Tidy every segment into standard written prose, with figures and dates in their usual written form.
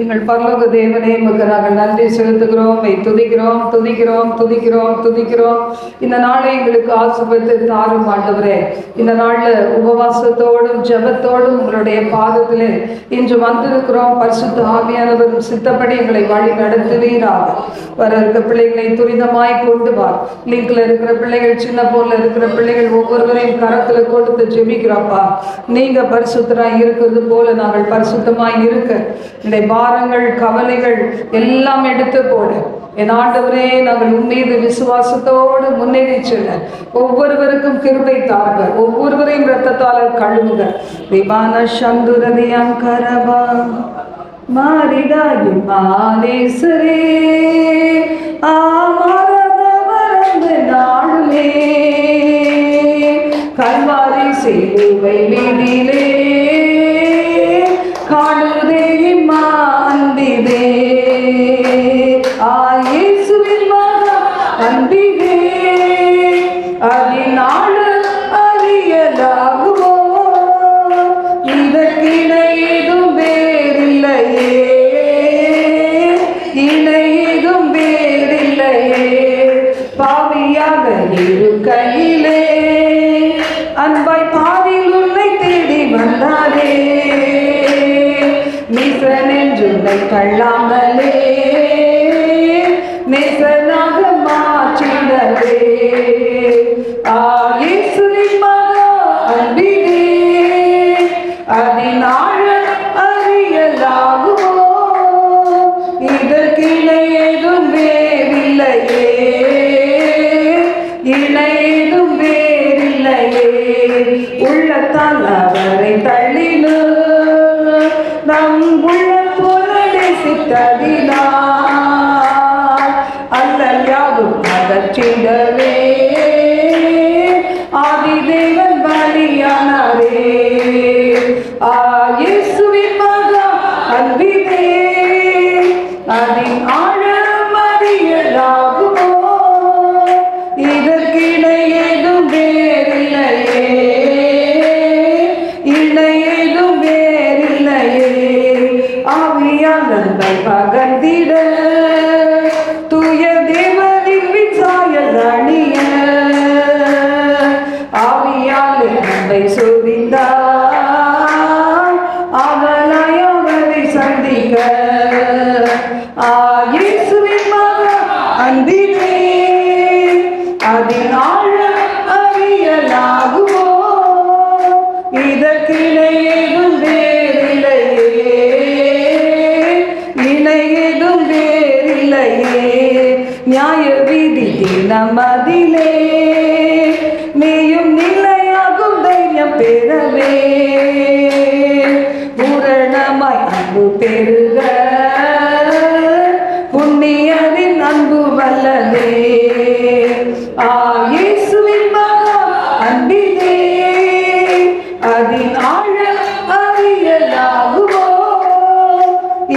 எங்கள் பரலோக தேவனே, உமக்கு நாங்கள் நன்றி செலுத்துகிறோம், துதிக்கிறோம் துதிக்கிறோம் துதிக்கிறோம் துதிக்கிறோம். இந்த நாளை எங்களுக்கு ஆசீர்வதித்து தாரும் ஆண்டவரே. இந்த நாளில் உபவாசத்தோடும் ஜெபத்தோடும் உங்களுடைய பாதத்தில் இன்று வந்திருக்கிறோம். பரிசுத்த ஆவியானவரும் சித்தப்படி எங்களை வழி நடத்துவீராக. வர இருக்கிற பிள்ளைகளை துரிதமாய் கொண்டு வா. லிங்க்ல இருக்கிற பிள்ளைகள், சின்ன போன்ல இருக்கிற பிள்ளைகள் ஒவ்வொருவரையும் கரத்துல கொடுத்து ஜெபிக்கிறோம்ப்பா. நீங்க பரிசுத்தராய் இருக்கிறது போல நாங்கள் பரிசுத்தமாய் இருக்க இந்த பாரங்கள் கவலைகள் எல்லாம் எடுத்து போடு. என் ஆண்டவரே, நாங்கள் உம்மீது விசுவாசத்தோடு முன்னேறி செல்ல ஒவ்வொருவருக்கும் கிருபை தாங்க, ஒவ்வொருவரையும் இரத்தத்தால் கழுவுங்க. விமான சந்துரதியங்கரபா மாரிதாயி மாலேசரே ஆமரதவரந்து நாளுமே கல்வாரி சிலுவை மீதிலே காணுதே அன்பிதே இயேசுவின் மகா அன்பிதே அதினாள் அறியலாகுமோ இதற்கிணை ஏதும் வேறில்லையே, இணை ஏதும் வேறில்லையே. பாவியாக இருக்கையிலே அன்பாய் பாதில் உன்னை தேடி வந்தாரே, நீசன் என்றுன்னை தள்ளாமலே நேசனாக மாற்றிடவே. இயேசுவின் மகா அன்பிலே அதினாள் அறியலாகுமோ இதற்கிணை ஏதும் வேறில்லையே, இணை ஏதும் வேறில்லையே. உள்ளத்தால் அவரை தள்ளினோ நம் உள்ள பொருளை சித்ததினார் அல்லல் யாவும் அகற்றிடவே ஆதிதேவன் பலியானாரே. இயேசுவின் மகா அன்பிலே அதின் ஆழம் அறியலாகுமோ இதற்கிணை ஏதும் வேறில்லையே, இணை ஏதும் வேறில்லையே. ஆவியானந்தை பகர்ந்திட தூய தேவனின் விசாயல் அணிய ஆவியாலே அன்பை சொரிந்தார் அவனாய் அவரை சந்திக்க. இயேசுவின் மகா அன்பிலே அதினாள் அறியலாகுமோ இதற்கிணை ஏதும் வேறில்லையே, இணை ஏதும் வேறில்லையே. நியாய விதி தினமதிலே நீயும் நிலையாகும் தைரியம் பெறவே பூரணமாய் அன்பு பெறுக புண்ணியரின் அன்பு வல்லதே. இயேசுவின் மகா அன்பிலே அதின் ஆழம் அறியலாகுமோ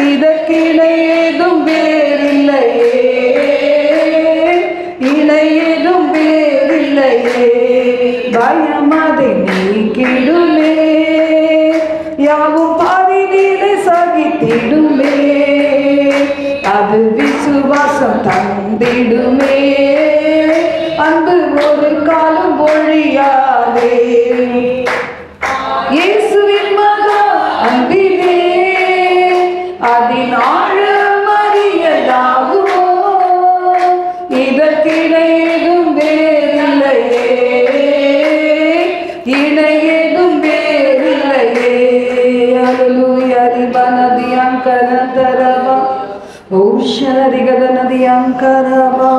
இதற்கிணை ஏதும் வேறில்லையே, இணை ஏதும் வேறில்லையே. பயமதை நீக்கிடுமே யாவும் பாதியிலே சகித்திடுமே அது விசுவாசம் தந்திடுமே அன்பு ஒரு காலம் ஒழியாதே. இயேசுவின் மகா அன்பிலே அதின் ஆழம் அறியலாகுமோ இதற்கிணை ஏதும் வேறில்லையே, இணை ஏதும் வேறில்லையே. அல்லேலூயா. ரிபனதியங்கரதரவா ஓஷரிகதனதியங்கரவா.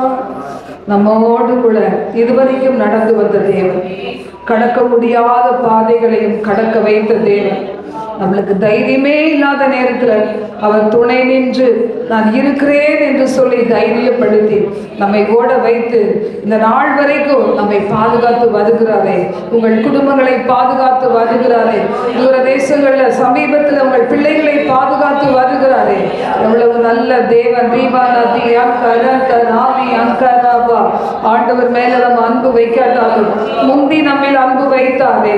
நம்மோடு கூட இதுவரைக்கும் நடந்து வந்த தேவன், கடக்க முடியாத பாதைகளையும் கடக்க வைத்த தேவன், நம்மளுக்கு தைரியமே இல்லாத நேரத்தில் அவர் துணை நின்று நான் இருக்கிறேன் என்று சொல்லி தைரியப்படுத்தி நம்மை ஓட வைத்து இந்த நாள் வரைக்கும் நம்மை பாதுகாத்து வருகிறாரே. உங்கள் குடும்பங்களை பாதுகாத்து வருகிறாரே. தூர தேசங்களில் சமீபத்தில் உங்கள் பிள்ளைகளை பாதுகாத்து வருகிறாரே. எவ்வளவு நல்ல தேவன். தீபானதி அங்கராபா. ஆண்டவர் மேல நம்ம அன்பு வைக்காட்டாலும் முந்தி நம்மில் அன்பு வைத்த ஜெபித்தாரே,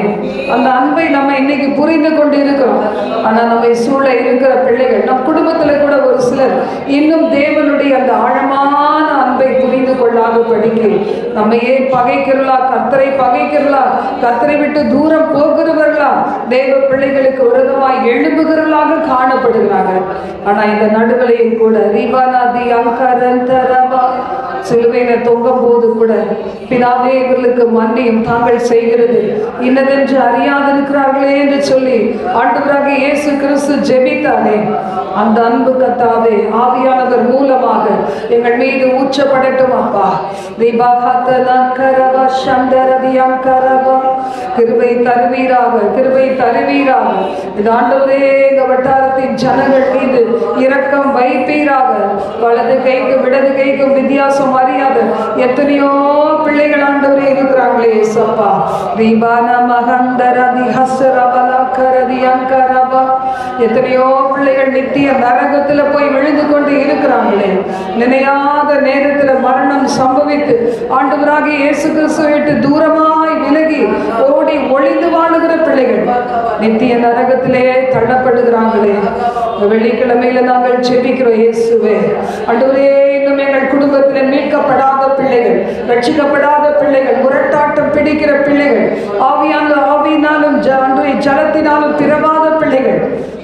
அந்த அன்பை நம்ம இன்னைக்கு புரிந்து கொண்டு இருக்கிறோம். ஆனால் நம்மை சூழ இருக்கிற பிள்ளைகள், நம் குடும்பத்தில் கூட ஒரு சிலர் இன்னும் தேவனுடைய அந்த ஆழமான அன்பை புரிந்து கொள்ளாத படிக்கு நம்மையே பகைக்கிறலா, கர்த்தரை பகைக்கிறலா, கர்த்தரை விட்டு தூரம் போகிறவர்களா, தேவ பிள்ளைகளுக்கு விரோதமாய் எழும்புகிறவர்களாக காணப்படுகிறார்கள். ஆனால் இந்த நடுவலையும் கூட ரிபானாதி அங்கரந்தரபா சிலுவையில தொங்கும் போது கூட பிதாவே இவர்களுக்கு மன்னியும், தாங்கள் செய்கிறது இன்னதென்று அறியாதிருக்கிறார்களே என்று சொல்லி ஆண்டவராக இயேசு கிறிஸ்து ஜெபித்தாரே. அந்த அன்பு கர்த்தாவே ஆவியானவர் மூலமாக எங்கள் மீது ஊற்றப்படட்டும் அப்பா. கிருபை தருவீராக, கிருபை தருவீராக. இது ஆண்டவரே இந்த வட்டாரத்தின் ஜனங்கள் மீது இரக்கம் வைப்பீராக. வலது கைக்கும் இடது கைக்கும் வித்தியாசம் அறியாத எத்தனையோ பிள்ளைகள் ஆண்டவரே இருக்கிறாங்களே சப்பா. எத்தனையோ பிள்ளைகள் நித்திய நரகத்துல போய் விழுந்து கொண்டு இருக்கிறாங்களே. நினையாத நேரத்துல மரணம் சம்பவித்து ஆண்டவராக இயேசு கிறிஸ்துவை விட்டு தூரமாய் விலகி ஓடி ஒளிந்து வாழுகிற பிள்ளைகள் நித்திய நரகத்திலே தள்ளப்படுகிறாங்களே. வெள்ளிக்கிழமையில நாங்கள் ஜெபிக்கிறோம் இயேசுவே. ஆண்டவரே, இன்னும் எங்கள் குடும்பத்தில் மீட்கப்படாத பிள்ளைகள், ரட்சிக்கப்படாத பிள்ளைகள், முரட்டாட்டம் பிடிக்கிற பிள்ளைகள், ஆவியினாலும் ஜலத்தினாலும் திரவாத பிள்ளைகள்,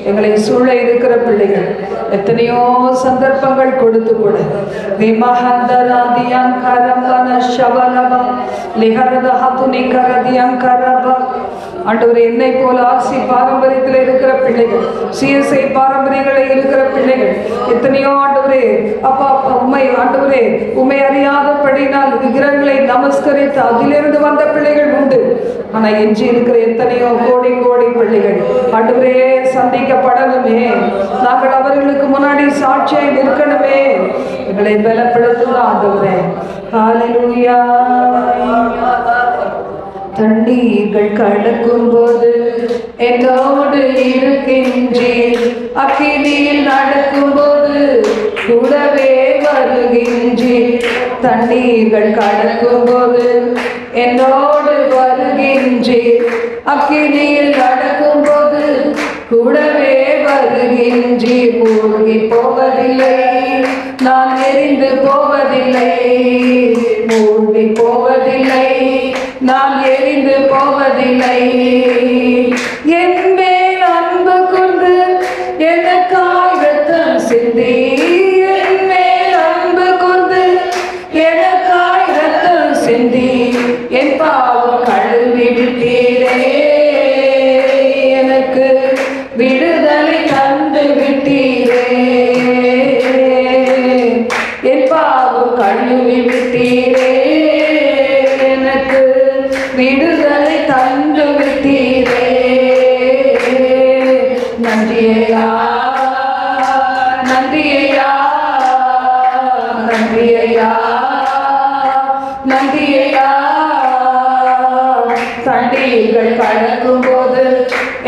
எங்களை சூழ இருக்கிற பிள்ளைகள், எத்தனையோ சந்தர்ப்பங்கள் கொடுத்து கூட ஆண்டவரே, என்னை போல ஆர்சி பாரம்பரியத்தில் இருக்கிற பிள்ளைகள், சிஎஸ்ஐ பாரம்பரியங்களில் இருக்கிற பிள்ளைகள் எத்தனையோ ஆண்டவரே அப்பா உண்மை ஆண்டவரே உண்மை அறியாதபடினால் விக்கிரகங்களை நமஸ்கரித்து அதிலிருந்து வந்த பிள்ளைகள் உண்டு. ஆனால் எஞ்சி இருக்கிற எத்தனையோ கோடி கோடி பிள்ளைகள் ஆண்டவரே சந்திக்கப்படணுமே. நாங்கள் அவர்களுக்கு முன்னாடி சாட்சியாய் நிற்கணுமே. எங்களை பலப்படுத்துங்க ஆண்டவரே. ஹல்லேலூயா. தண்ணீர்கள் கடக்கும் போது என்னோடு இருக்கின்றீர், அக்கினியில் நடக்கும் போது கூடவே வருகின்றீர். தண்ணீர்கள் கடக்கும் போது என்னோடு வருகின்றீர், அக்கினியில் நடக்கும் போது கூடவே வருகின்றீர். மூழ்கி போவதில்லை, நான் எரிந்து போவதில்லை. மூழ்கி போவதில்லை, நான் எரிந்து போவதில்லை. என் மேல் அன்பு கொண்டு எனக்காய் இரத்தம் சிந்தி, என் மேல் அன்பு கொண்டு எனக்காய் இரத்தம் சிந்தி, என் பாவம் கழுவி விட்டீரே. எனக்கு விடுதலை தந்து விட்டீரே. என் பாவம் கழுவி விட்டீரே. எனக்கு விடுதலை தந்து விட்டீரே. நன்றியா, நன்றியா, நன்றியா, நன்றியா. தண்ணீர்கள் கடக்கும் போது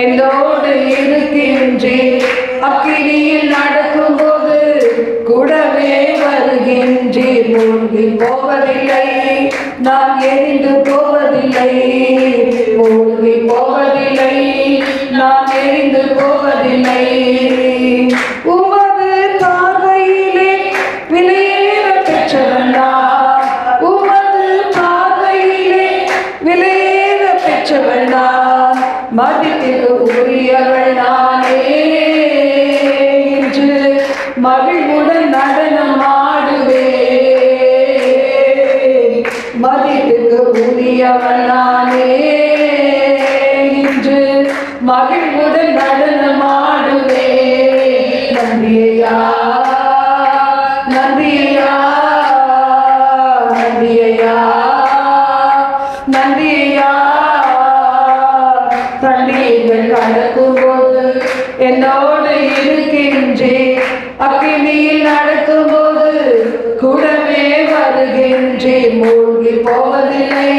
என்னோடு இருக்கின்றீர், அக்கினியில் நடக்கும் போது கூடவே வருகின்றீர். மூழ்கி போவதில்லை, நான் எரிந்து போவதில்லை. மூழ்கி போவதில்லை, நான் எரிந்து போவதில்லை. உமது பார்வையிலே விலையேற பெற்றவன் நான், உமது பார்வையிலே விலையேற பெற்றவன் நான், மதிப்பிற்கு உரியவள் நானே. இன்று மகிழ்வுடன் நடனம் ஆடுவே, மதிப்புக்கு உரியவன் நானே. இன்று மகிழ்வுடன் நடனம் ஆடுவே. நன்றியா, நன்றியா, நன்றியா, நன்றியா. தண்ணீர்கள் கடக்கும் போது என்னோடு இருக்கின்றேன், அக்கினியில் நடக்கும் போது கூடவே வருகின்றேன். மூழ்கி போவதில்லை,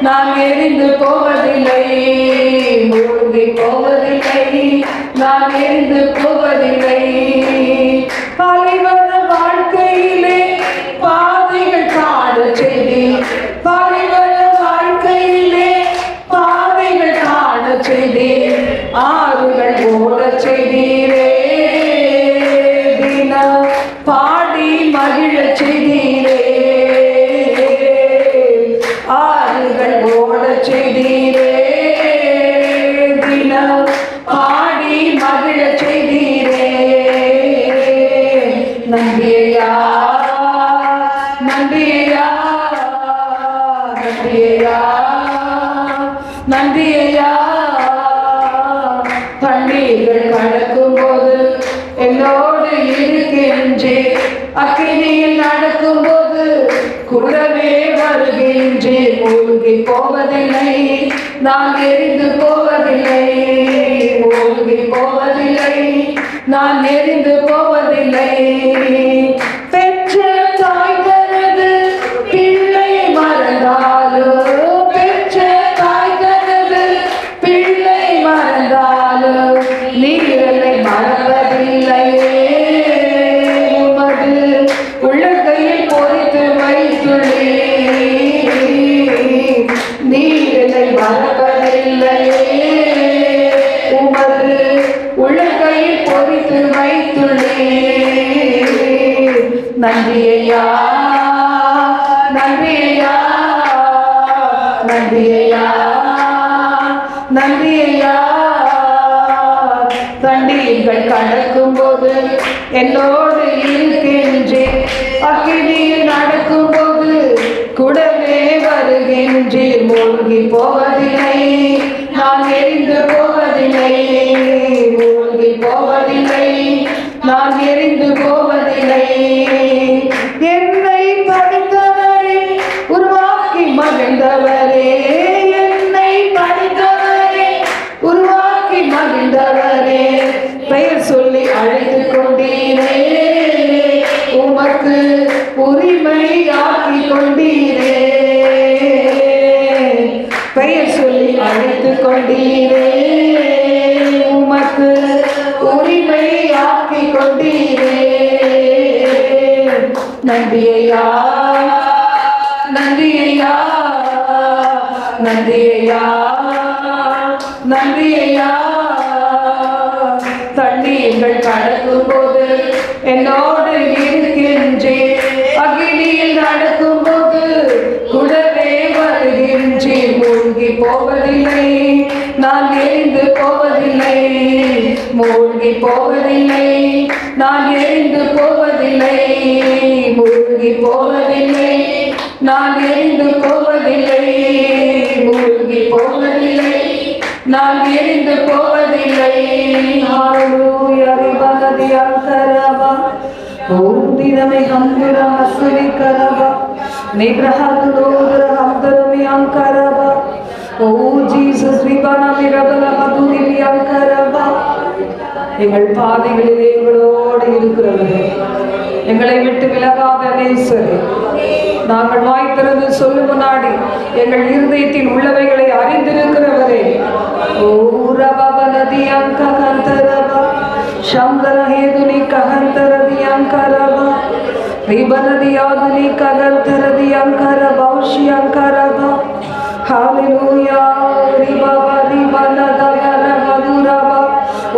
நான் எரிந்து போவதில்லை. மூழ்கி போவதில்லை, நான் எரிந்து போவதில்லை. பாலைவன வாழ்க்கையிலே பாதைகள் காண செய்தி, பாலைவன வாழ்க்கையிலே பாதை நான் எரிந்து போவதில்லை, மூழ்கி போவதில்லை, நான் எரிந்து போவதில்லை. பெற்ற தாய் தனது பிள்ளை மறந்தாலும், பெற்ற தாய் தனது பிள்ளை மறந்தாலும் நீர் என்னை மறப்பதில்லை. உமது உள்ளங்கையில் பொறித்து வைத்துள்ளீர், நீர் என்னை மறப்பதில்லை. உமது உள்ளங்கையில் பொறித்து வைத்துள்ளீர். நன்றி ஐயா, நன்றி ஐயா, நன்றி ஐயா, நன்றி ஐயா. தண்ணீர்கள் கடக்கும் போது என்னோடு இருக்கின்றேன், அக்கினியில் நடக்கும் போது கூடவே வருகின்றேன். மூழ்கி போவதில்லை, நான் எரிந்து போவதில்லை, மூழ்கி போவதில்லை, நான் எரிந்து போவதில்லை. என்னை படைத்தவரே, உருவாக்கி மகிழ்ந்தவரே, என்னை படைத்தவரே, உருவாக்கி மகிழ்ந்தவரே, பெயர் சொல்லி அழைத்து கொண்டீரே, உமக்கு உரிமை ஆக்கி கொண்டீரே, பெயர் சொல்லி அழைத்து கொண்டீரே, உமக்கு உரிமை ஆக்கி கொண்டீரே. நன்றி ஐயா, நன்றி ஐயா, நன்றி ஐயா, நன்றி ஐயா. தண்ணீர்கள் கடக்கும் போது என்னோடு இருக்கின்றேன், அகிலியில் நடக்கும் போது கூடவே வருகின்றேன். மூழ்கி போவதில்லை, நான் எரிந்து போவதில்லை, மூழ்கி போவதில்லை, நான் எரிந்து போவதில்லை, மூழ்கி போவதில்லை, நான் எரிந்து போவதில்லை, மூழ்கி போவதில்லை, நான் எரிந்து போவதில்லை. ஹalleluya ரிபனதி அங்கரபா ஓதிரமே ஹம்துர ஹஸ்ரி கரபா நிப்ரஹதுர ஹம்துரமி அங்கரபா ஓ ஜீசஸ் ரிபனமி ரபல ஹதுரி அங்கரபா. எங்கள் பாதைகளிலே எங்களோடு இருக்கிறவரே, எங்களை விட்டு விலகாத நேசரே, நாங்கள் வாய் திறந்து சொல்லும் முன்னாடி எங்கள் இருதயத்தில் உள்ளவைகளை அறிந்திருக்கிறவரே, ஓ ரபபனதி அங்ககந்தரபா சங்கரஹேதுனி ககந்தரதி அங்கரபா ரிபனதி ஆதுனி ககந்தரதி அங்கரபா உஷி அங்கரபா. ஹalleluya ரிபபா ரிபனதகரபதுரபா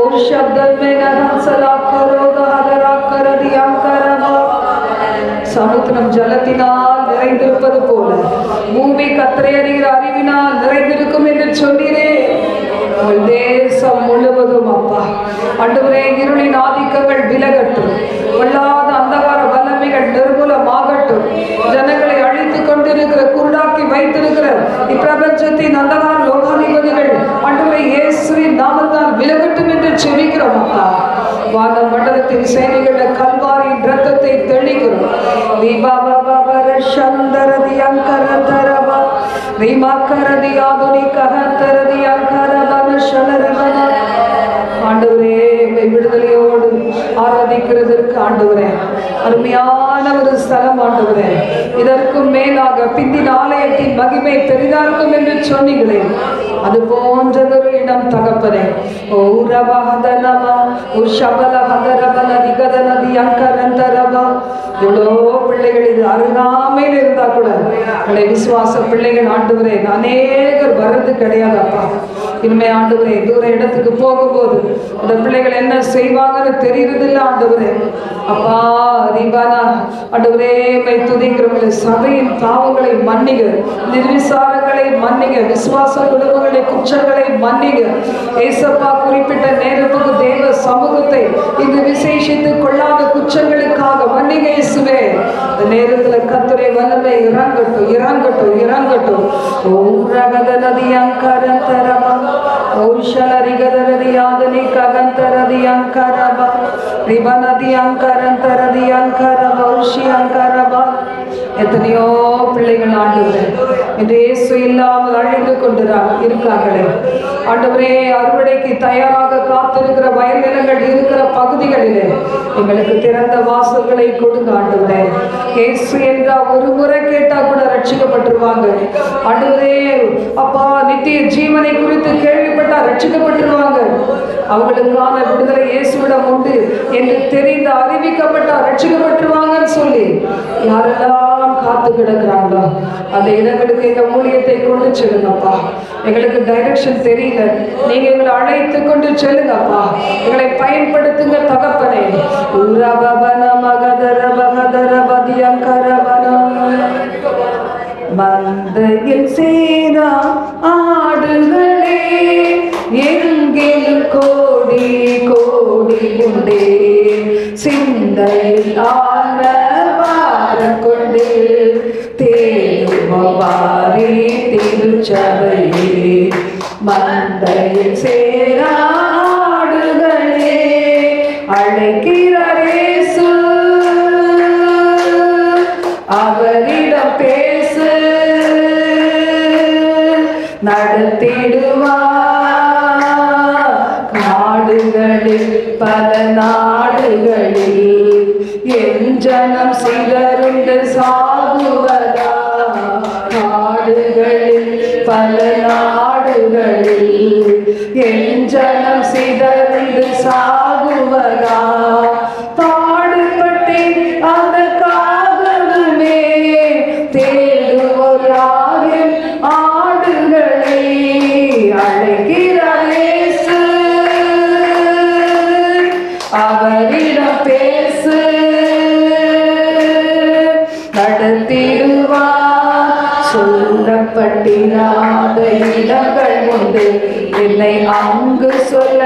ஓ சப்தமெனஹசலா கரோதஹரகரதி அங்கரபா. சமுத்திரம் ஜலத்தினால் நிறைந்திருப்பது போல பூமி கர்த்தரை அறிகிற அறிவினால் நிறைந்திருக்கும் என்று சொன்னீரே. உங்கள் தேசம் முழுவதும் அப்பா ஆண்டவரே, இருளின் ஆதிக்கங்கள் விலகட்டும், கொள்ளாத அந்தகார வல்லமைகள் நிர்மூலமாகட்டும். ஜனங்களை அழித்துக் கொண்டிருக்கிற, குருடாக்கி வைத்திருக்கிற இப்பிரபஞ்சத்தின் அந்தகார லோகாதிபதிகள் ஆண்டவரே இயேசுவின் நாமத்தால் விலகட்டும் என்று செபிக்கிறோம் அப்பா. வான மண்டலத்தின் சேனைகள கல்வாரியின் இரத்தத்தை தெளிக்கிறோம். சந்தரதி அங்கரதரபா ரீமாக்கரதி ஆதுனி ககந்தரதி அங்கரபன ஷலரபன. ஆண்டவரே, விடுதலையோடு ஆராதிக்கிறதற்கு ஆண்டவரே அருமையான ஒரு ஸ்தலம் ஆண்டவரே. இதற்கும் மேலாக பிந்தின் ஆலயத்தின் மகிமை பெரிதார்க்கும் என்று சொன்னீங்களே, அது போன்றதொரு இடம் தகப்பனே. ஓ ரபஹதனமா ஓ ஷபலஹதரபனதி கதனதி அங்கரந்தரபா. எவ்வளோ பிள்ளைகள் இது அருகாமையில் இருந்தா கூட எங்களை விசுவாச பிள்ளைகள் ஆண்டவரே அநேகர் வர்றது கிடையாதப்பா. இனிமே ஆண்டவரே தூர இடத்துக்கு போகும்போது அந்த பிள்ளைகள் என்ன செய்வாங்கன்னு தெரியறதில்லை ஆண்டவரே. அப்பா ரிபானா ஆண்டவரே துதிக்கிறவங்களை சபையின் பாவங்களை மன்னிக, நிர்விசாரங்களை மன்னிக, விசுவாச குடும்பங்களை குற்றங்களை மன்னிக. ஏசப்பா குறிப்பிட்ட நேரத்துக்கு தேவ சமூகத்தை இந்த விசேஷித்து கொள்ளாத குற்றங்களுக்காக மன்னிக இயேசுவே. இந்த நேரத்தில் கர்த்தருடைய வல்லமை இறங்கட்டும், இறங்கட்டும், இறங்கட்டும். ஓம் ரகத நதி அங்கரந்தரபா ஓஷலரிகதரதி ஆதனி ககந்தரதி அங்கரபா ரிபனதி அங்கரந்தரதி அங்கரபா ஓஷி அங்கரபா. எத்தனையோ பிள்ளைகள் ஆண்டவரே இன்று இயேசு இல்லாமல் அழிந்து இருக்காங்களே ஆண்டவரே, அறுவடைக்கு தயாராக காத்திருக்கிற வயல் நிலங்கள் இருக்கிற பகுதிகளிலே எங்களுக்கு திறந்த வாசல்களை கொடுங்க ஆண்டவரே. இயேசு என்றா ஒரு முறை கேட்டா கூட ரட்சிக்கப்பட்டுருவாங்க ஆண்டவரே. அப்பா, நித்திய ஜீவனை குறித்து கேள்விப்பட்டா ரட்சிக்கப்பட்டுருவாங்க. அவங்களுக்கான விடுதலை இயேசுவிடம் உண்டு என்று தெரிந்து அறிவிக்கப்பட்டா ரட்சிக்கப்பட்டுருவாங்கன்னு சொல்லி யாரெல்லாம் காத்து கிடக்குறாங்களோ அந்த இடங்களுக்கு எங்க ஊழியத்தை கொண்டு செல்லுங்கப்பா. எங்களுக்கு டைரக்ஷன் தெரியல, நீங்க எங்களை அழைத்து கொண்டு செல்லுங்கப்பா. எங்களை பயன்படுத்துங்க தகப்பனே. மந்தையில் சேரா ஆடுகளே, எங்கிலும் கோடி கோடி உண்டே, சிந்தையில் ஆன வாரம் கொண்டு தேடுவாரே திருச்சபையே. மந்தையில் சேரா ஆடுகளே, அழைக்கிறார் இயேசு, அவரிடம் பேசு, நடத்திடுவார் நாடுகளில் பல நாடுகளில். என் ஜனம் சிதறுண்டு சாகுவதா, நாடுகளில் பல நாடுகளில் என் ஜனம் சிதறுண்டு சாகுவதா. பாடுபட்டேன் அதற்காகவே, தேடுவோர் யாரும் ஆடுகளை. அழைக்கிறார் இயேசு, அவரிடம் பேசு, நடத்திடுவார். சொல்லப்பட்டிராத இடங்கள் உண்டு, என்னை அங்கு சொல்ல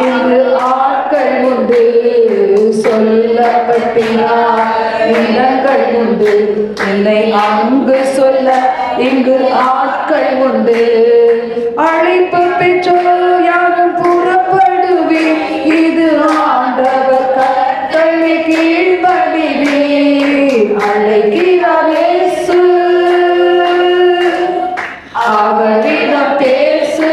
இங்கு ஆட்கள் உண்டு. சொல்லப்பட்டிராத இடங்கள் உண்டு, என்னை அங்கு சொல்ல இங்கு ஆட்கள் உண்டு. அழைப்பு பெற்றோர் யாரும் புறப்படுவே, இது ஆண்டவர் கட்டளை கீழ்ப்படிவே. அழைக்கிறார் இயேசு, அவரிடம் பேசு,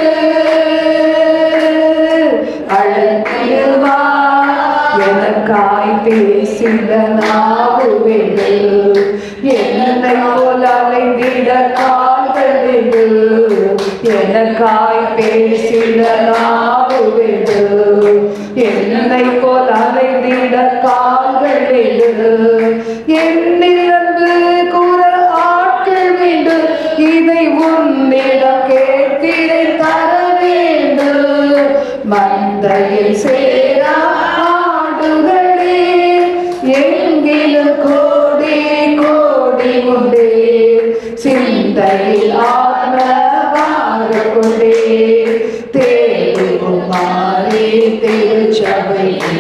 அழைத்திடுவார். எனக்காய் பேசிட நாவுவேங்கள், என்னை போல அலைந்திட கால்கள் வேண்டு. எனக்காய் பேசிட நாவுவேங்கள், என்னை போல அலைந்திட கால்கள் வேண்டு. என்னில் அன்பு கூற ஆட்கள் வேண்டும், இதை உன்னிடம் கேட்கிறே தர வேண்டும். மந்தையில் சேரா ஆடுகளே, எங்கிலும் கோடி கோடி உண்டே, சிந்தையில் ஆத்ம வார கொண்டே. தேடுமாறே திருச்சபையே,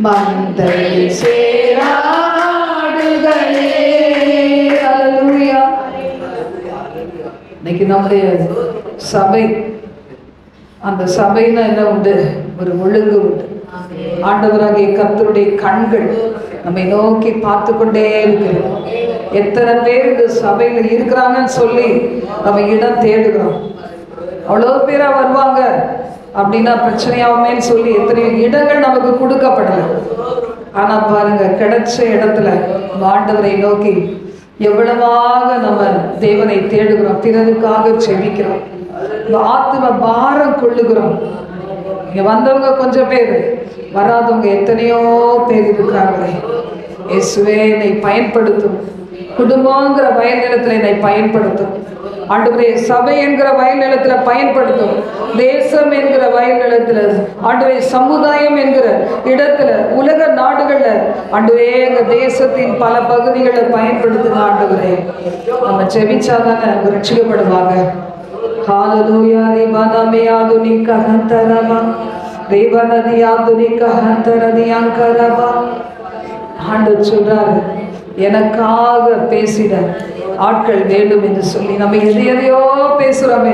மந்தையில் சேரா ஆடுகளே. அல்லேலூயா. இன்னைக்கு நம்முடைய சபை, அந்த சபைன்னா என்ன உண்டு? ஒரு ஒழுங்கு உண்டு. ஆண்டவராகிய கர்த்தருடைய கண்கள் நம்மை நோக்கி பார்த்து கொண்டே இருக்கிறோம். எத்தனை பேர் இந்த சபையில இருக்கிறாங்கன்னு சொல்லி நம்ம இடம் தேடுகிறோம். அவ்வளோ பேரா வருவாங்க அப்படின்னா பிரச்சனையாகுமேன்னு சொல்லி எத்தனையோ இடங்கள் நமக்கு கொடுக்கப்படல. ஆனா பாருங்க, கிடைச்ச இடத்துல ஆண்டவரை நோக்கி எவ்வளவாக நம்ம தேவனை தேடுகிறோம், பிறருக்காக செபிக்கிறோம், ஆத்ம பாரம் கொள்ளுகிறோம். இங்க வந்தவங்க கொஞ்சம் பேர், வராதவங்க எத்தனையோ பேர் இருக்கிறாங்களே. இயேசுவே என்னை பயன்படுத்தும், குடும்பங்கிற வயல் நிலத்தில் என்னை பயன்படுத்தும் ஆண்டவரே, சபை என்கிற வயல் நிலத்தில் பயன்படுத்தும், தேசம் என்கிற வயல் நிலத்தில் ஆண்டவரே, சமுதாயம் என்கிற இடத்துல, உலக நாடுகள்ல ஆண்டவரே, எங்க தேசத்தின் பல பகுதிகளை பயன்படுத்துங்க ஆண்டவரே. நம்ம செபிச்சாதானே ரட்சிக்கப்படுவாங்க. ஹalleluya. ரிபனமே ஆதுனிக ஹந்தரமா, ரிபனதி ஆதுனிக ஹந்தரதி அங்கரமா. ஆண்டவர் சொல்றாரு, எனக்காக பேசிட ஆட்கள் வேண்டும் என்று சொல்லி. நம்ம எதையோ பேசுறோமே,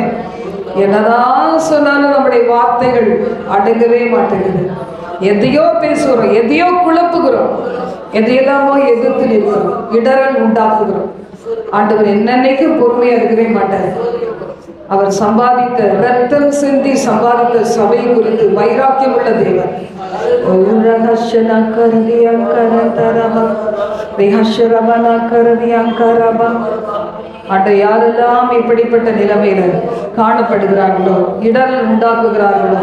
என்னதான் சொன்னாலும் நம்முடைய வார்த்தைகள் அடங்கவே மாட்டேங்குது. எதையோ பேசுகிறோம், எதையோ குழப்புகிறோம், எதையெல்லாமோ எதிர்த்து நிற்கிறோம், இடரல் உண்டாக்குகிறோம். ஆண்டவர் என்னன்னைக்கும் பொறுமையா இருக்கவே மாட்டார். அவர் சம்பாதித்த ரத்தம் சிந்தி சம்பாதித்த சபை குறித்து வைராக்கியம் உள்ள தேவன். யாரெல்லாம் இப்படிப்பட்ட நிலைமையில காணப்படுகிறார்களோ, இடர் உண்டாக்குகிறார்களோ,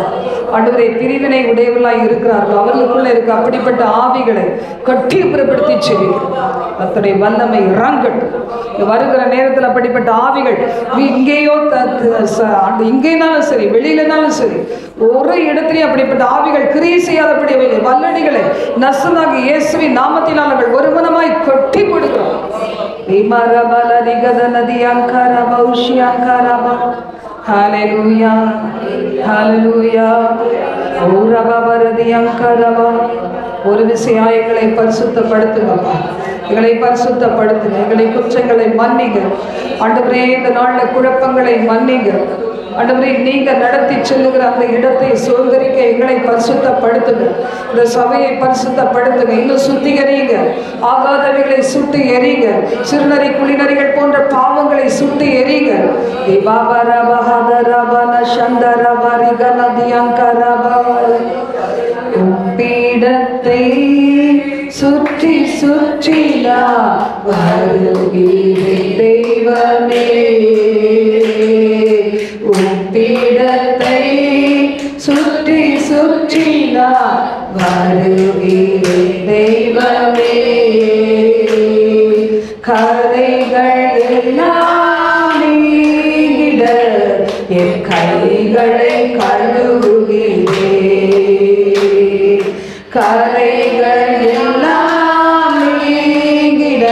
ஆண்டவரே பிரிவினை உடையவர்களாய் இருக்கிறார்களோ, அவர்களுக்குள்ள இருக்க அப்படிப்பட்ட ஆவிகளை கட்டி புறப்படுத்தி செல்கிறோம். அத்தனை வல்லமை இறங்கட்டும். வருகிற நேரத்தில் அப்படிப்பட்ட ஆவிகள் இங்கேயோ இங்கேனாலும் சரி, வெளியிலனாலும் சரி, ஒரு இடத்துலையும் அப்படிப்பட்ட ஆவிகள் கிரியை செய்யாதபடி வல்லடிகளை நசனாகி இயேசுவின் நாமத்தில் அவர்கள் ஒருமனமாய் கட்டி கொடுக்கிறோம். Hallelujah, hallelujah. ஒரு விஷயம் எங்களை பரிசுத்தப்படுத்துங்கப்பா, எங்களை பரிசுத்தப்படுத்துங்க, எங்களை குற்றங்களை மன்னிங்க ஆண்டவரே. இந்த நாள்ல குழப்பங்களை மன்னிங்க ஆண்டவரே. நீங்க நடத்தி செல்லுகிற அந்த இடத்தை சுதந்திரிக்க எங்களை பரிசுத்தப்படுத்துங்க. இந்த சபையை பரிசுத்தப்படுத்துங்க. இன்னும் சுத்திகரிங்க. ஆகாதவைகளை சுட்டு எரிங்க. சிறுநரி குளிநரிகள் போன்ற பாவங்களை சுட்டு எரிங்க. பீடத்தை சுற்றி சுற்றிலா வருகிறேன் தெய்வமே. பீடத்தை சுற்றி சுற்றிலா வருகிறேன் தெய்வமே. கரைகள் எல்லாம் நீங்கிட என் கைகளை கழுவுகிறேன். கரைகள் எல்லாம் நீங்கிட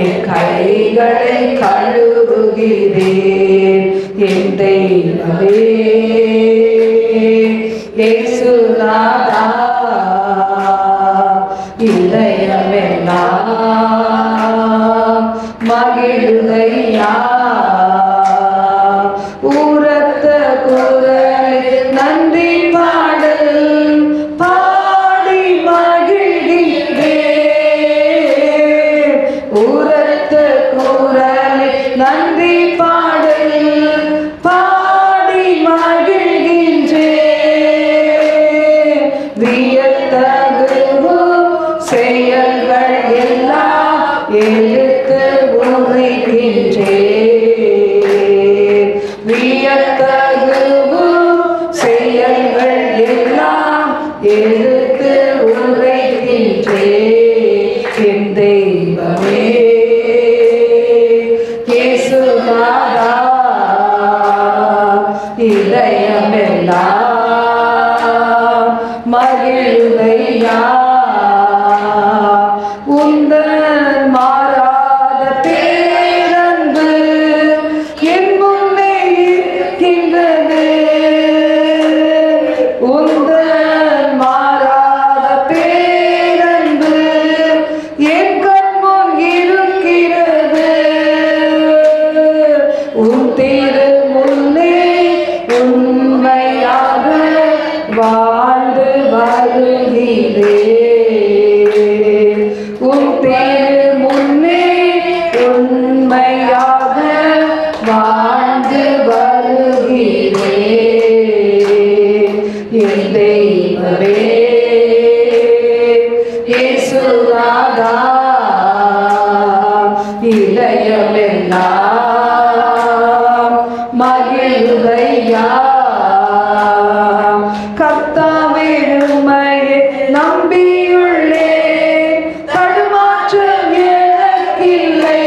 என் கைகளை கழுவுகிறேன். என் தெய்வமே இயேசுநாதா, இதயமெல்லாம் மகிழுதையா. உரத்த குரலில் நன்றி பாடல் பாடி மகிழ்கின்றேன். உரத்த குரலில் நன்றி பாடல் பாடி மகிழ்கின்றேன். வியத்தகு செயல்கள் எல்லாம் எடுத்து உரைக்கின்றேன். வியத்தகு செயல்கள் எல்லாம் எடுத்து உரைக்கின்றேன். என் தெய்வமே இயேசுநாதா, இதயமெல்லாம் மகிழுதையா. உந்தன் மாறாத பேரன்பு என் முன்னே இருக்கின்றது. உந்தன் மாறாத பேரன்பு என் கண்முன் இருக்கிறது. உன் திரு முன்னே உண்மையாக வாழ்ந்து வருகிறேன். உன் திரு முன்னே உண்மையாக வாழ்ந்து வருகிறேன். என் தெய்வமே இயேசுநாதா, இதயமெல்லாம் மகிழுதையா. கர்த்தாவே உம்மையே நம்பியுள்ளேன், தடுமாற்றம் எனக்கில்லை.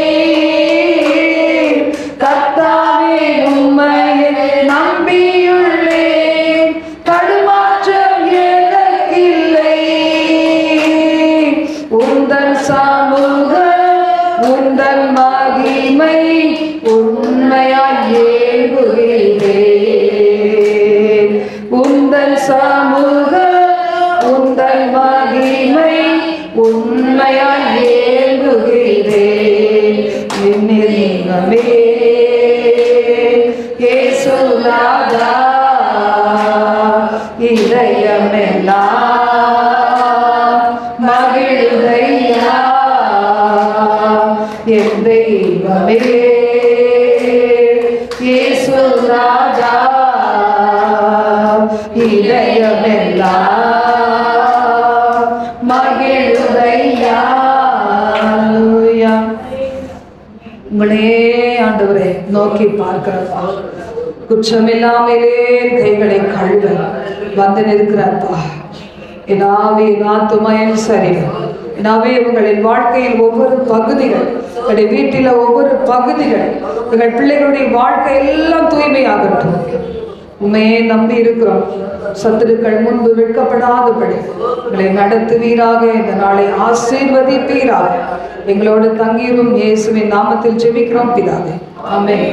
கர்த்தாவே உம்மையே நம்பியுள்ளேன், தடுமாற்றம் எனக்கில்லை. உந்தன் சமூகம் உந்தன் மகிமை உண்மையாய் ஏங்குகிறேன். உந்தன் சமூகம் உந்தன் மகிமை உண்மையாய் ஏங்குகிறேன். என்னிலே இயேசுநாதா, இதயமெல்லாம் மகிழுதையா. என் தெய்வமே ராஜா இதயமெல்லாம் மகிழுதையா. உங்களே ஆண்டவரே நோக்கி பார்க்கிறப்பா, குற்றமில்லாமலே கைகளை கழுவ வந்து நிற்கிறப்பா. என்னாவே நாத்துமயம் சரீரம் என்னாவே உங்களின் வாழ்க்கையில் ஒவ்வொரு பகுதிகள், உங்களுடைய வீட்டில் ஒவ்வொரு பகுதிகள், உங்கள் பிள்ளைகளுடைய வாழ்க்கை எல்லாம் தூய்மையாகட்டும். உண்மையே நம்பி இருக்கிறோம். சத்துருக்கள் முன்பு வெட்கப்படாதபடி உங்களை நடத்துவீராக. இந்த நாளை ஆசீர்வதிப்பீராக. எங்களோடு தங்கியும் இயேசுவின் நாமத்தில் ஜெபிக்கிறோம் பிதாவே. ஆமென்.